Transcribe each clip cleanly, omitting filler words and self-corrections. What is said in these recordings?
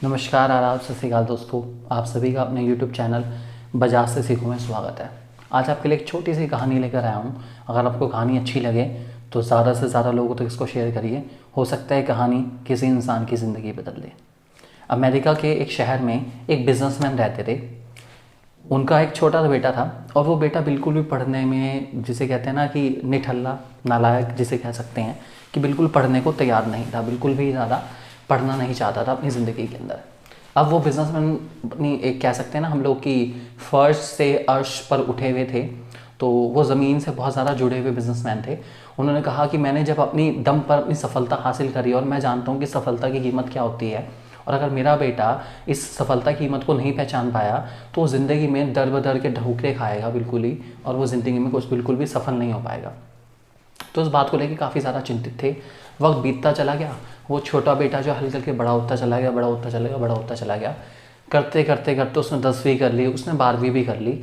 नमस्कार, आदाब, सत श्री अकाल दोस्तों। आप सभी का अपने YouTube चैनल बजाज से सीखो में स्वागत है। आज आपके लिए एक छोटी सी कहानी लेकर आया हूँ। अगर आपको कहानी अच्छी लगे तो ज़्यादा से ज़्यादा लोगों तक इसको शेयर करिए। हो सकता है कहानी किसी इंसान की ज़िंदगी बदल दे। अमेरिका के एक शहर में एक बिजनेसमैन रहते थे। उनका एक छोटा सा बेटा था और वो बेटा बिल्कुल भी पढ़ने में, जिसे कहते हैं ना कि निठल्ला, नालायक जिसे कह सकते हैं, कि बिल्कुल पढ़ने को तैयार नहीं था, बिल्कुल भी ज़्यादा पढ़ना नहीं चाहता था अपनी ज़िंदगी के अंदर। अब वो बिजनेसमैन अपनी एक कह सकते हैं ना हम लोग कि फर्श से अर्श पर उठे हुए थे, तो वो ज़मीन से बहुत ज़्यादा जुड़े हुए बिजनेसमैन थे। उन्होंने कहा कि मैंने जब अपनी दम पर अपनी सफलता हासिल करी और मैं जानता हूँ कि सफलता की कीमत क्या होती है, और अगर मेरा बेटा इस सफलता की कीमत को नहीं पहचान पाया तो वो ज़िंदगी में दर बदर के ढोकरे खाएगा बिल्कुल ही, और वो ज़िंदगी में कुछ बिल्कुल भी सफल नहीं हो पाएगा। तो इस बात को लेकर काफ़ी ज़्यादा चिंतित थे। वक्त बीतता चला गया, वो छोटा बेटा जो हल्के हल्के बड़ा होता चला गया, बड़ा होता चला गया, बड़ा होता चला गया। करते करते करते उसने 10वीं कर ली, उसने 12वीं भी कर ली।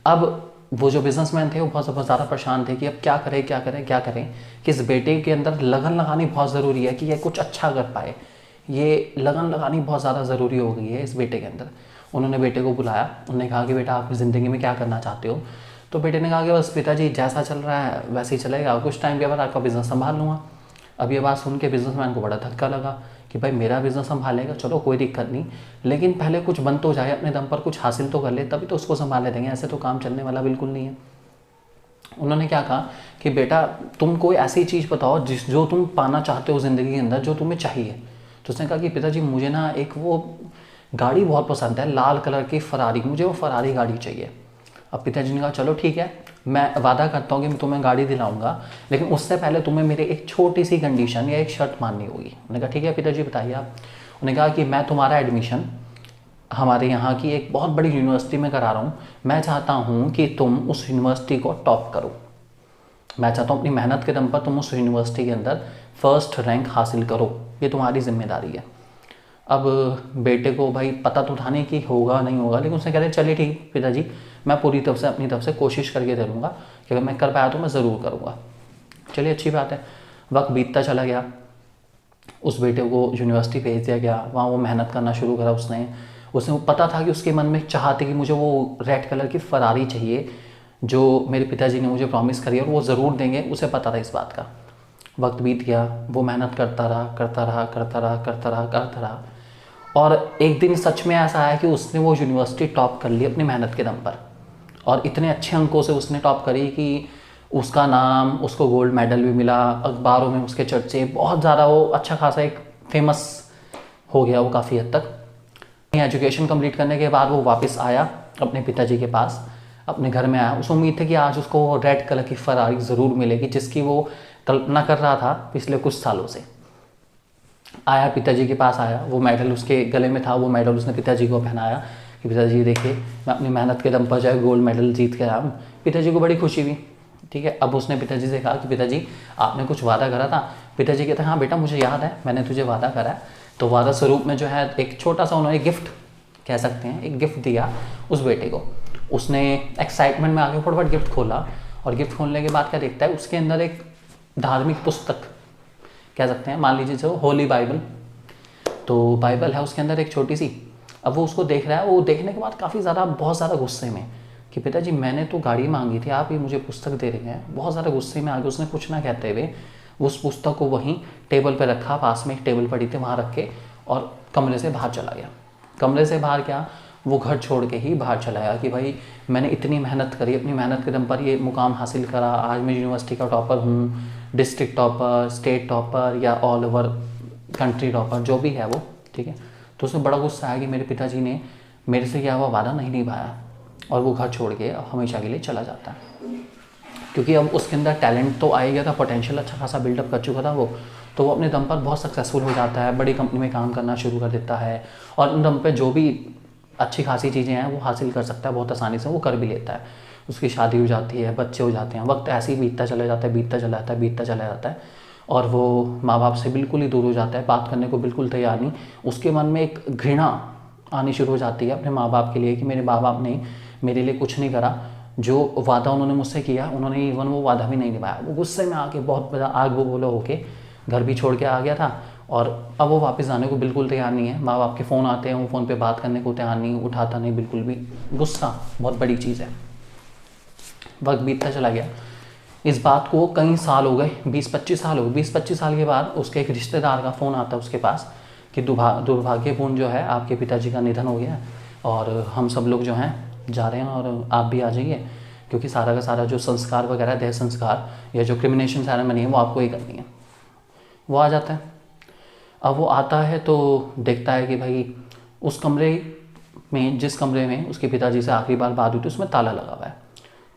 अब वो जो बिजनेसमैन थे वो बहुत ज़्यादा परेशान थे कि अब क्या करें क्या करें क्या करें, कि इस बेटे के अंदर लगन लगानी बहुत ज़रूरी है कि ये कुछ अच्छा कर पाए। ये लगन लगानी बहुत ज़्यादा ज़रूरी हो गई है इस बेटे के अंदर। उन्होंने बेटे को बुलाया, उन्होंने कहा कि बेटा आप ज़िंदगी में क्या करना चाहते हो। तो बेटे ने कहा कि बस पिताजी जैसा चल रहा है वैसे ही चलेगा, कुछ टाइम के बाद आपका बिज़नेस संभाल लूँगा। अब ये बात सुन के बिजनेसमैन को बड़ा धक्का लगा कि भाई मेरा बिज़नेस संभालेगा, चलो कोई दिक्कत नहीं, लेकिन पहले कुछ बन तो जाए, अपने दम पर कुछ हासिल तो कर ले, तभी तो उसको संभाले देंगे, ऐसे तो काम चलने वाला बिल्कुल नहीं है। उन्होंने क्या कहा कि बेटा तुम कोई ऐसी चीज़ बताओ जो तुम पाना चाहते हो ज़िंदगी के अंदर, जो तुम्हें चाहिए। तो उसने कहा कि पिताजी मुझे ना एक वो गाड़ी बहुत पसंद है, लाल कलर की फरारी, मुझे वो फरारी गाड़ी चाहिए। अब पिताजी ने कहा चलो ठीक है, मैं वादा करता हूँ कि मैं तुम्हें गाड़ी दिलाऊंगा, लेकिन उससे पहले तुम्हें मेरे एक छोटी सी कंडीशन या एक शर्त माननी होगी। उन्होंने कहा ठीक है पिताजी बताइए आप। उन्होंने कहा कि मैं तुम्हारा एडमिशन हमारे यहाँ की एक बहुत बड़ी यूनिवर्सिटी में करा रहा हूँ, मैं चाहता हूँ कि तुम उस यूनिवर्सिटी को टॉप करो। मैं चाहता हूँ अपनी मेहनत के दम पर तुम उस यूनिवर्सिटी के अंदर फर्स्ट रैंक हासिल करो, ये तुम्हारी जिम्मेदारी है। अब बेटे को भाई पता तो था नहीं कि होगा नहीं होगा, लेकिन उसने कहते चलिए ठीक पिताजी, मैं पूरी तरफ से अपनी तरफ से कोशिश करके दे दूँगा कि अगर मैं कर पाया तो मैं ज़रूर करूँगा। चलिए अच्छी बात है। वक्त बीतता चला गया, उस बेटे को यूनिवर्सिटी भेज दिया गया, वहाँ वो मेहनत करना शुरू करा। उसने पता था कि उसके मन में चाह थी कि मुझे वो रेड कलर की फरारी चाहिए जो मेरे पिताजी ने मुझे प्रॉमिस करी, और वो ज़रूर देंगे, उसे पता था इस बात का। वक्त बीत गया, वो मेहनत करता रहा करता रहा करता रहा करता रहा करता रहा, और एक दिन सच में ऐसा आया कि उसने वो यूनिवर्सिटी टॉप कर ली अपनी मेहनत के दम पर, और इतने अच्छे अंकों से उसने टॉप करी कि उसका नाम, उसको गोल्ड मेडल भी मिला, अखबारों में उसके चर्चे बहुत ज़्यादा, वो अच्छा खासा एक फेमस हो गया वो काफ़ी हद तक। एजुकेशन कंप्लीट करने के बाद वो वापस आया अपने पिताजी के पास, अपने घर में आया। उस उम्मीद थी कि आज उसको रेड कलर की फरारी ज़रूर मिलेगी जिसकी वो कल्पना कर रहा था पिछले कुछ सालों से। आया, पिताजी के पास आया, वो मेडल उसके गले में था, वो मेडल उसने पिताजी को पहनाया कि पिताजी देखिए मैं अपनी मेहनत के दम पर जो है गोल्ड मेडल जीत के आया हूँ। पिताजी को बड़ी खुशी हुई। ठीक है, अब उसने पिताजी से कहा कि पिताजी आपने कुछ वादा करा था। पिताजी कहते हैं हाँ बेटा मुझे याद है, मैंने तुझे वादा करा है। तो वादा स्वरूप में जो है एक छोटा सा उन्होंने गिफ्ट कह सकते हैं, एक गिफ्ट दिया उस बेटे को। उसने एक्साइटमेंट में आगे फटाफट गिफ्ट खोला, और गिफ्ट खोलने के बाद क्या देखता है, उसके अंदर एक धार्मिक पुस्तक कह सकते हैं, मान लीजिए जो होली बाइबल, तो बाइबल है उसके अंदर एक छोटी सी। अब वो उसको देख रहा है, वो देखने के बाद काफ़ी ज़्यादा बहुत ज़्यादा गुस्से में कि पिताजी मैंने तो गाड़ी मांगी थी, आप ये मुझे पुस्तक दे रहे हैं। बहुत ज़्यादा गुस्से में आगे उसने कुछ ना कहते हुए उस पुस्तक को वहीं टेबल पर रखा, पास में एक टेबल पड़ी थी वहाँ रख के, और कमरे से बाहर चला गया। कमरे से बाहर क्या, वो घर छोड़ के ही बाहर चला गया कि भाई मैंने इतनी मेहनत करी, अपनी मेहनत के दम पर ये मुकाम हासिल करा, आज मैं यूनिवर्सिटी का टॉपर हूँ, डिस्ट्रिक्ट टॉपर, स्टेट टॉपर, या ऑल ओवर कंट्री टॉपर, जो भी है वो। ठीक है, तो उसे बड़ा गुस्सा आया कि मेरे पिताजी ने मेरे से किया हुआ वादा नहीं निभाया, और वो घर छोड़ के अब हमेशा के लिए चला जाता है। क्योंकि अब उसके अंदर टैलेंट तो आ ही गया था, पोटेंशियल अच्छा खासा बिल्डअप कर चुका था वो, तो वो अपने दम पर बहुत सक्सेसफुल हो जाता है, बड़ी कंपनी में काम करना शुरू कर देता है, और उन दम पे जो भी अच्छी खासी चीज़ें हैं वो हासिल कर सकता है, बहुत आसानी से वो कर भी लेता है। उसकी शादी हो जाती है, बच्चे हो जाते हैं, वक्त ऐसे ही बीतता चला जाता है, बीतता चला जाता है, बीतता चला जाता है, और वो माँ बाप से बिल्कुल ही दूर हो जाता है, बात करने को बिल्कुल तैयार नहीं। उसके मन में एक घृणा आनी शुरू हो जाती है अपने माँ बाप के लिए कि मेरे माँ बाप ने मेरे लिए कुछ नहीं करा, जो वादा उन्होंने मुझसे किया उन्होंने इवन वो वादा भी नहीं निभाया। वो गुस्से में आके बहुत बड़ा आग बबूला होके घर भी छोड़ के आ गया था, और अब वो वापस आने को बिल्कुल तैयार नहीं है। माँ बाप के फ़ोन आते हैं, वो फ़ोन पे बात करने को तैयार नहीं, उठाता नहीं बिल्कुल भी। गुस्सा बहुत बड़ी चीज़ है। वक्त बीतता चला गया, इस बात को कई साल हो गए, 20-25 साल हो गए। 20-25 साल के बाद उसके एक रिश्तेदार का फ़ोन आता है उसके पास कि दुर्भाग्यपूर्ण जो है आपके पिताजी का निधन हो गया और हम सब लोग जो हैं जा रहे हैं और आप भी आ जाइए, क्योंकि सारा का सारा जो संस्कार वगैरह, देह संस्कार या जो क्रिमिनेशन सेरेमनी है वो आपको ही करनी है। वो आ जाता है। अब वो आता है तो देखता है कि भाई उस कमरे में, जिस कमरे में उसके पिताजी से आखिरी बार बात हुई थी, उसमें ताला लगा हुआ है।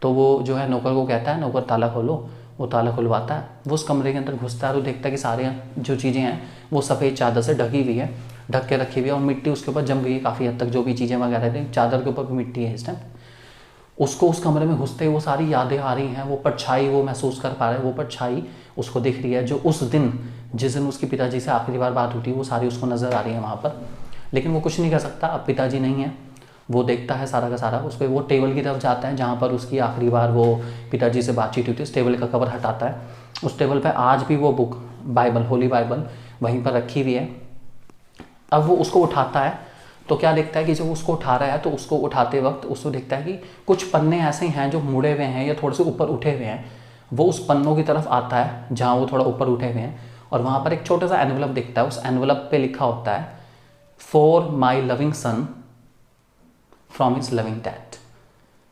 तो वो जो है नौकर को कहता है, नौकर ताला खोलो। वो ताला खुलवाता है, वो उस कमरे के अंदर घुसता है और देखता है कि सारे जो चीज़ें हैं वो सफ़ेद चादर से ढकी हुई है, ढक के रखी हुई है और मिट्टी उसके ऊपर जम गई है काफ़ी हद तक। जो भी चीज़ें वगैरह थी चादर के ऊपर भी मिट्टी है इस टाइम। उसको उस कमरे में घुसते ही वो सारी यादें आ रही हैं, वो परछाई वो महसूस कर पा रहा है, वो परछाई उसको दिख रही है जो उस दिन, जिस दिन उसके पिताजी से आखिरी बार बात हुई थी, वो सारी उसको नज़र आ रही है वहाँ पर। लेकिन वो कुछ नहीं कर सकता, अब पिताजी नहीं है। वो देखता है सारा का सारा, उस पर वो टेबल की तरफ जाता है जहाँ पर उसकी आखिरी बार वो पिताजी से बातचीत हुई थी। उस टेबल का कवर हटाता है, उस टेबल पर आज भी वो बुक, बाइबल, होली बाइबल वहीं पर रखी हुई है। अब वो उसको उठाता है तो क्या देखता है कि जब उसको उठा रहा है तो उसको उठाते वक्त उसको देखता है कि कुछ पन्ने ऐसे हैं जो मुड़े हुए हैं या थोड़े से ऊपर उठे हुए हैं। वो उस पन्नों की तरफ आता है जहाँ वो थोड़ा ऊपर उठे हुए हैं और वहाँ पर एक छोटा सा एनवलप दिखता है। उस एनवलप पे लिखा होता है, for my loving sun from his loving dad.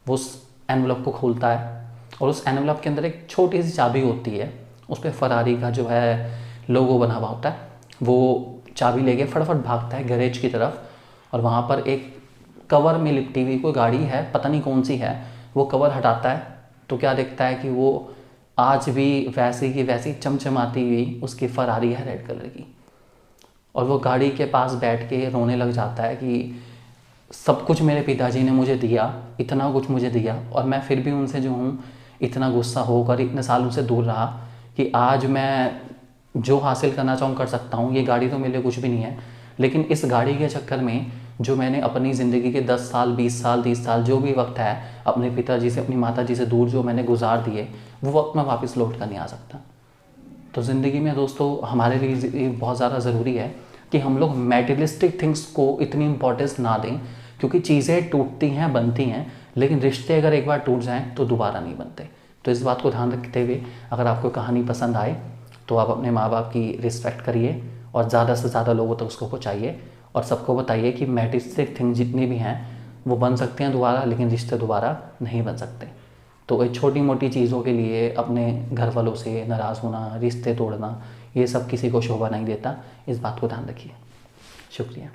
वो उस एनवलप को खोलता है और उस एनवलप के अंदर एक छोटी सी चाबी होती है, उस पर फरारी का जो है लोगो बना हुआ होता है। वो चाबी लेके फटाफट भागता है गैरेज की तरफ और वहाँ पर एक कवर में लिपटी हुई कोई गाड़ी है, पता नहीं कौन सी है। वो कवर हटाता है तो क्या देखता है कि वो आज भी वैसी की वैसी चमचमाती हुई उसकी फरारी है रेड कलर की। और वो गाड़ी के पास बैठ के रोने लग जाता है कि सब कुछ मेरे पिताजी ने मुझे दिया, इतना कुछ मुझे दिया और मैं फिर भी उनसे जो हूँ इतना गुस्सा होकर इतने सालों से दूर रहा कि आज मैं जो हासिल करना चाहूँ कर सकता हूँ। ये गाड़ी तो मेरे लिए कुछ भी नहीं है, लेकिन इस गाड़ी के चक्कर में जो मैंने अपनी ज़िंदगी के 10 साल 20 साल 30 साल जो भी वक्त है अपने पिताजी से, अपनी माताजी से दूर जो मैंने गुजार दिए, वो वक्त मैं वापस लौट कर नहीं आ सकता। तो ज़िंदगी में दोस्तों हमारे लिए बहुत ज़्यादा ज़रूरी है कि हम लोग मेटेरियलिस्टिक थिंग्स को इतनी इंपॉर्टेंस ना दें, क्योंकि चीज़ें टूटती हैं, बनती हैं, लेकिन रिश्ते अगर एक बार टूट जाएं तो दोबारा नहीं बनते। तो इस बात को ध्यान रखते हुए अगर आपको कहानी पसंद आए तो आप अपने माँ बाप की रिस्पेक्ट करिए और ज़्यादा से ज़्यादा लोगों तक उसको पहुँचाइए और सबको बताइए कि मेटेरियलिस्टिक थिंग जितनी भी हैं वो बन सकते हैं दोबारा, लेकिन रिश्ते दोबारा नहीं बन सकते। तो एक छोटी मोटी चीज़ों के लिए अपने घर वालों से नाराज़ होना, रिश्ते तोड़ना, ये सब किसी को शोभा नहीं देता। इस बात को ध्यान रखिए। शुक्रिया।